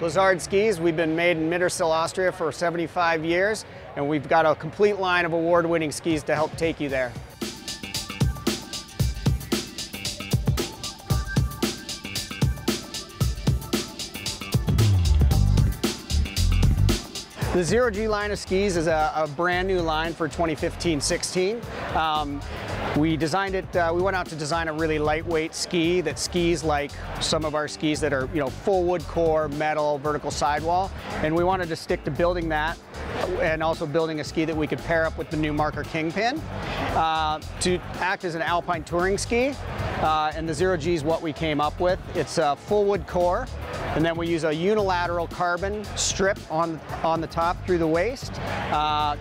Blizzard skis. We've been made in Mittersill, Austria for 75 years, and we've got a complete line of award-winning skis to help take you there. The Zero G line of skis is a brand new line for 2015-16. We designed it, we went out to design a really lightweight ski that skis like some of our skis that are, full wood core, metal, vertical sidewall. And we wanted to stick to building that and also building a ski that we could pair up with the new Marker Kingpin to act as an alpine touring ski. And the Zero G is what we came up with. It's a full wood core, and then we use a unilateral carbon strip on the top through the waist.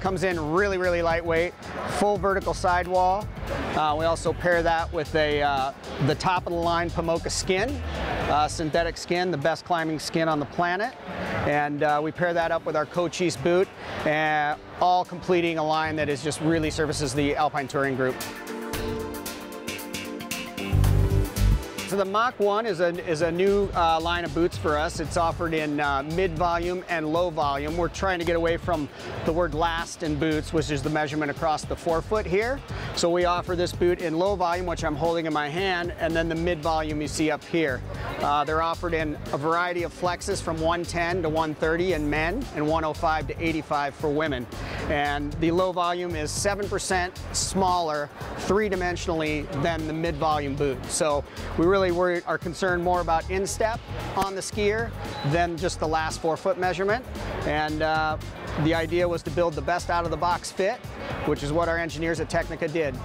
Comes in really, really lightweight, full vertical sidewall. We also pair that with the top of the line Pomoka skin, synthetic skin, the best climbing skin on the planet. And we pair that up with our Cochise boot, all completing a line that is just really services the alpine touring group. So the Mach 1 is a new line of boots for us. It's offered in mid-volume and low volume. We're trying to get away from the word last in boots, which is the measurement across the forefoot here. So we offer this boot in low volume, which I'm holding in my hand, and then the mid-volume you see up here. They're offered in a variety of flexes from 110 to 130 in men and 105 to 85 for women. And the low volume is 7% smaller three-dimensionally than the mid-volume boot. So we really are concerned more about instep on the skier than just the last forefoot measurement. And the idea was to build the best out-of-the-box fit, which is what our engineers at Tecnica did.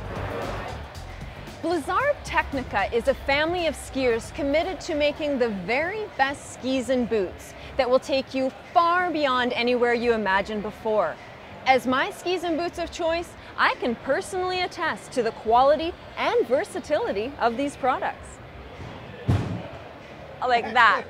Blizzard Tecnica is a family of skiers committed to making the very best skis and boots that will take you far beyond anywhere you imagined before. As my skis and boots of choice, I can personally attest to the quality and versatility of these products. Like that.